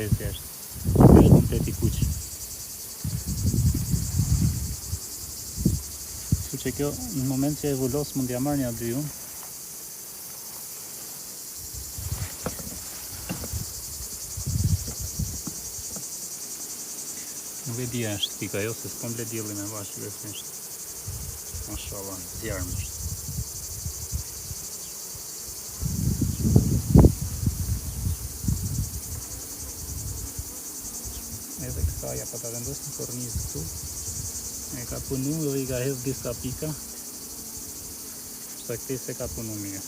Shkoj e thjesht. Është komplet i kuq. Kështu që kjo në moment që e vullos mund t'ja marrë një dy unë. Nuk e di është pika jo, se s'kom ble dielli me bashkë e thjesht. Mashallah, zjarmë është. Edhe kësa ja pa ta vendos në kornizë këtu. E ka punu dhe i ka hedhë disa pika. Shta këti se ka punu mirë.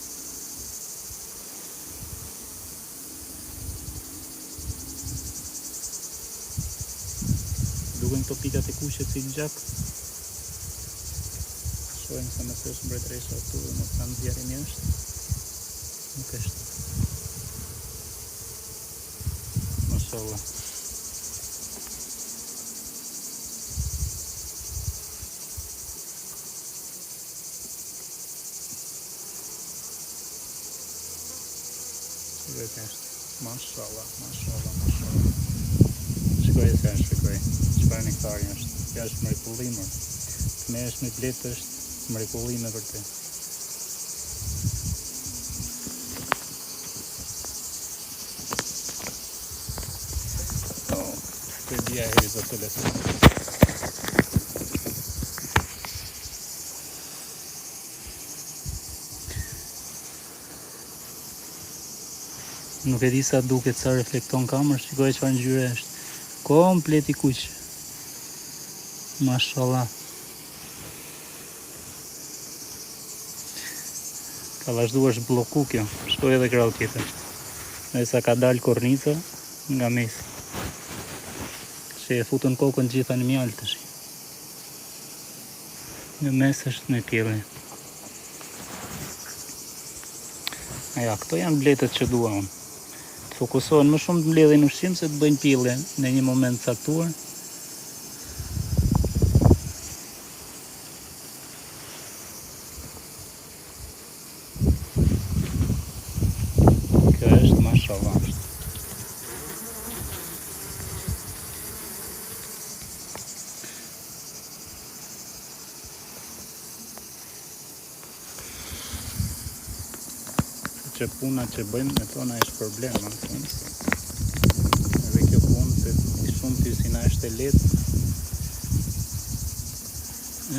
Duken këto pikat e kuqe si gjak. Shojmë se nëse është mbretresha këtu dhe nuk kanë zjarë i është. Nuk është. Mashallah. Vetë është. Mashallah. Shkoj e se shkoj. Çfarë nektari është. Kjo është mrekullimër. Të me është me bletë është mrekullim e vërtet. Të dhja heri zë telefon. Nuk e di sa duket, sa reflekton kamër, shikoj çfarë ngjyre është. Komplet i kuq. Mashallah. Ka vazhdu është bloku kjo. Shkoj edhe krau tjetër. Dhe sa ka dalë korniza nga mes. Që e futën kokën gjitha në mjalë të shi. Në mes është me pjellë. Aja, këto janë bletët që dua unë. Fokusohen më shumë të mbledhin ushqim se të bëjnë pille në një moment caktuar. Kjo është mashallah. Që puna që bëjmë me tona është problem, në fund. Edhe kjo punë se shumë pysina është e lehtë.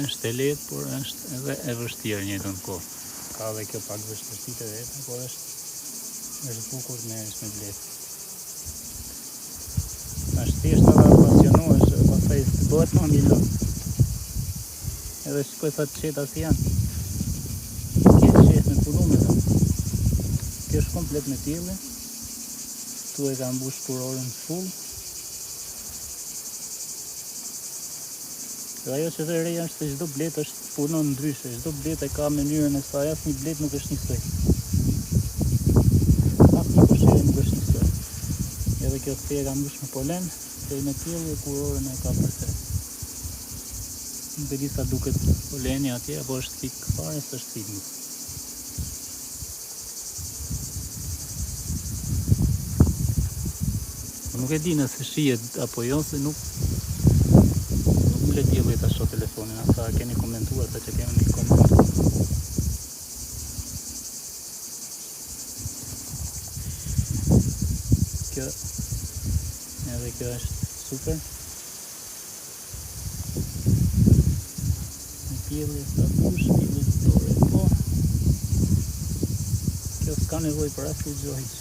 Është e lehtë, por është edhe e vështirë njëjtën kohë. Ka edhe kjo pak vështirësitë e veta, por është bukur me bletë. Është thjesht edhe pasionohesh, pastaj bëhet më mirë. Edhe shikoj sa të qeta si janë. Ke qetë me punu me ta. Kjo është komplet me pjellë. Tu e ka mbush kurorën full. Dhe ajo që dhe reja është se çdo blet është punon ndryshe. Çdo blet e ka mënyrën e saj, asnjë blet nuk është njësoj. Asnjë koshere nuk është njësoj. Edhe kjo këthe e ka mbush me polen, se me pjellë e kurorën e ka perfekt. Nuk e di sa duket poleni atje, apo është thik fare, së është thik nuk. Nuk e di nëse shihet apo jo, se nuk mblet dielli ta shoh telefonin, ata keni komentuar, ata që kemi një koment. Kjo, edhe kjo është super. Në pjellë sa bush, pjellë dore, po. Kjo s'ka nevoj për asnjë gjë hiç.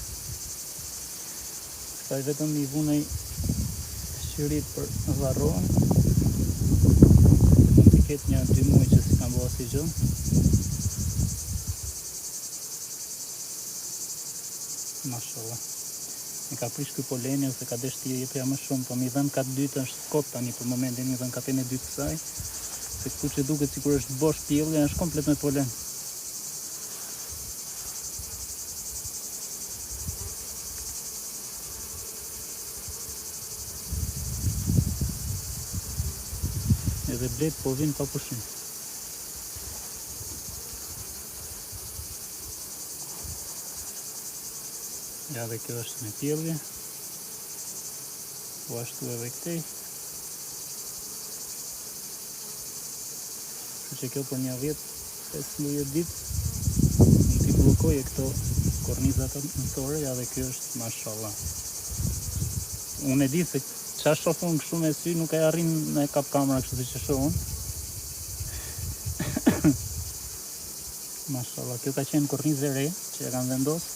Ka vetëm i vunej shqirit për varrohen. Mund t'i ketë një 2 muaj që si kam bëha si gjë. Mashallah. E ka prish ky poleni ose ka desh t'i jepja më shumë, po mi dhën katë dytë është kot tani për momentin, mi dhën katën e dytë kësaj. Se këtu që duket sikur është bosh pjellja, është komplet me polen. Edhe blet po vinë pa pushim. Ja dhe kjo është me pjellje. Po ashtu edhe këtej. Kështu që kjo për një 10-15 ditë mund t'i bllokoje këto kornizat anësore, ja dhe kjo është mashallah. Unë e di se qa shofun kështu me sy nuk e arrin me kap kamera kështu si që shohun. Mashallah, kjo ka qenë kornizë e re që e kanë vendosë,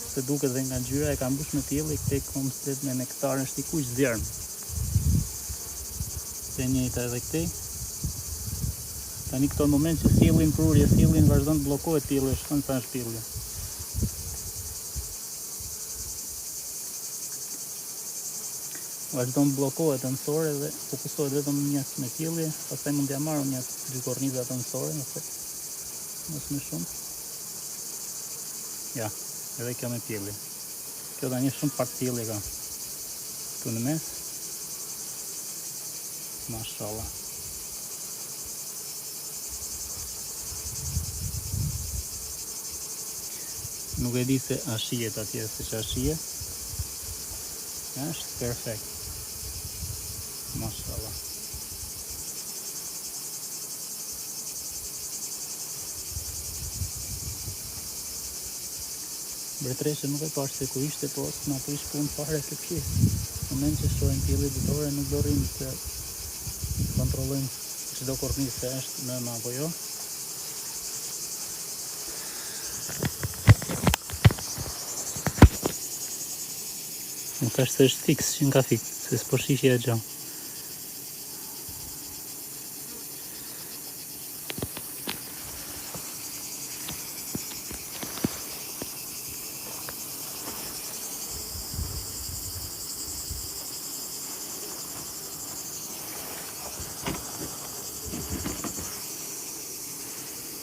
se duke dhe nga gjyra e ka mbush me pjellë i këtej komplet me nektar është i kuq zjarm. Të njëjta edhe këtej. Tani këto në moment që sjellin prurje, sjellin vazhdon të bllokohet pjellë, shkon sa është pjellë. Vazhdon të bllokohet anësore dhe fokusohet vetëm njës me pjellje, pastaj mund t'ja marrë njës 2 kornizat anësore, nëse mos më shumë. Ja, edhe kjo me pjellje. Kjo tani shumë pak pjellje ka. Këtu në mes. Mashallah. Nuk e di se a shihet atje, se që a shihet. Është perfekt. Mashallah. Mbretëreshe nuk e pash se ku ishte, po s'na prish punë fare këtë pjesë. Në moment që shohin pjellje ditore nuk do rrim të kontrollojmë çdo kornizë se është nëna apo jo. Nuk është se është fiks që nga fik, se s'po shihje e gjë.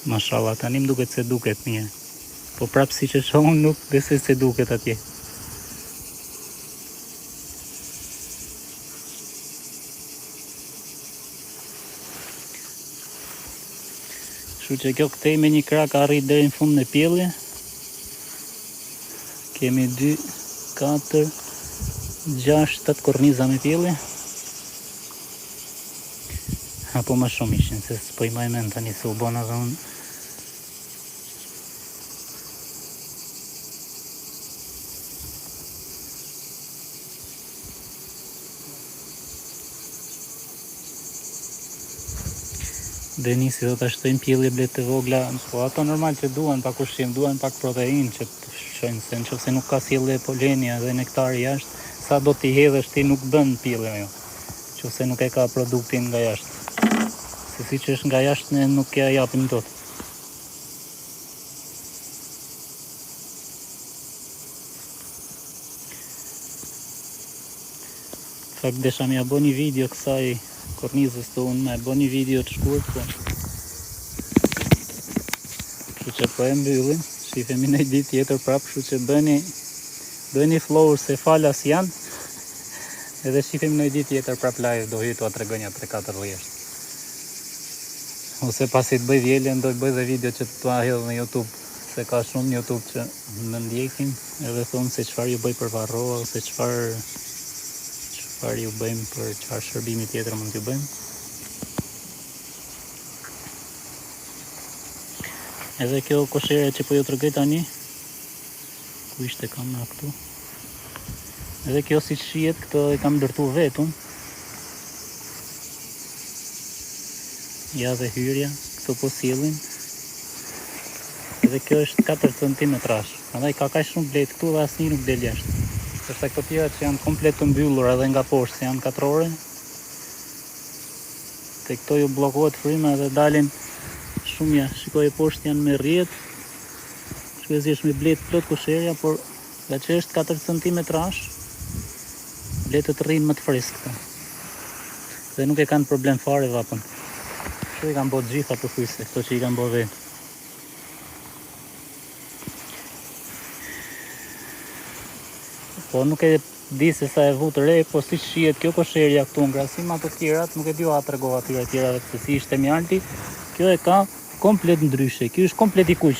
Mashallah, tani më duket se duket mirë. Po prapë si që shohun nuk besoj se duket atje. Kështu që kjo këtej me një krak arrit deri në fund në pjellje. Kemi 2, 4, 6, 7 korniza me pjellje. Apo më shumë ishin, se s'po i maj mend tani se u bona dhe unë. Denisi do të shtojnë pjellje blet të vogla, po ato normal që duan pak ushqim, duan pak protein që të shojnë, se nëse nuk ka sjellje polenia dhe nektari jashtë, sa do t'i hedhësh ti nuk bën pjellje ajo, nëse nuk e ka produktin nga jashtë. Se si që është nga jashtë ne nuk ja japim dot. Fakt desha mja bo një video kësaj kornizës të unë, me bo një video të shkurt, po. Kështu që po e mbyllim, shifemi në ditë tjetër prapë, kështu që bëni flow se falas janë, edhe shifemi në ditë tjetër prapë live, do hytu a tregënja 3-4 rrjeshtë. Ose pasi të bëj vjellën, do të bëj dhe video që të ahedhë në YouTube, se ka shumë në YouTube që më ndjekin, edhe thonë se qëfar ju bëj për varroa, ose qëfar ju bëjmë për qëfar shërbimi tjetër mund t'ju bëjmë. Edhe kjo koshere që po ju tregoj tani, ku ishte kam nga këtu. Edhe kjo si shihet, këto e kam ndërtu vetun. Ja dhe hyrja, këto po sjellin. Edhe kjo është 4 cm. Prandaj ka kaq shumë blet këtu dhe asnjë nuk del jashtë. Përsa këto tjera që janë komplet të mbyllur edhe nga poshtë, janë katrore. Te këto ju bllokohet fryma dhe dalin shumë jashtë. Shikoj poshtë janë me rrjet. Shpesh me blet plot kosherja, por nga që është 4 cm, bletët rrinë më të freskëta. Dhe nuk e kanë problem fare vapën. Kështu i kanë bërë gjitha përfyse, këto që i kanë bërë vetë. Po nuk e di se sa e vutë re, po si shihet kjo kosherja këtu në krahasim ato tjerat, nuk e di a tregova atyre tjera se si ishte mjalti. Kjo e ka komplet ndryshe, kjo është komplet i kuq.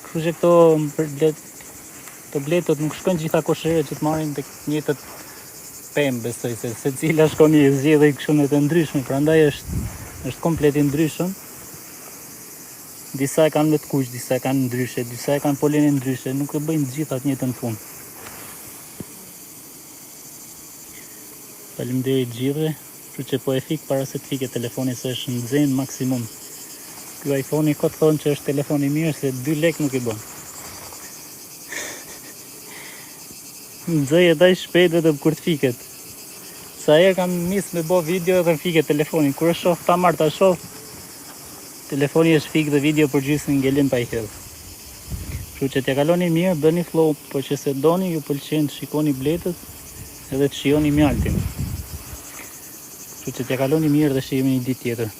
Kështu që këto bletët nuk shkojnë gjitha koshere që të marrin tek njëjtët pemë, besoj se secila shkon i zgjedhë kështu të ndryshme, prandaj është komplet i ndryshëm. Disa e kanë me të kuq, disa e kanë ndryshe, disa e kanë polenin ndryshe, nuk e bëjnë gjitha të njëjtën punë. Faleminderit gjithëve, kështu që po e fik para se të fike telefoni se është në zen maksimum. Ky iPhone-i kot thonë që është telefon i mirë se 2 lek nuk i bën. Nxej e daj shpejt vetëm kur të fiket. Sa herë kam nis me bo video dhe fiket telefonin. Kur e shoh ta marr ta shoh, telefoni është fik dhe video përgjithësi ngelin pa i hedh. Kështu që t'ja kaloni mirë, bëni flow, po që se doni, ju pëlqen të shikoni bletët edhe të shihoni mjaltin. Kështu që t'ja kaloni mirë dhe shihemi një ditë tjetër.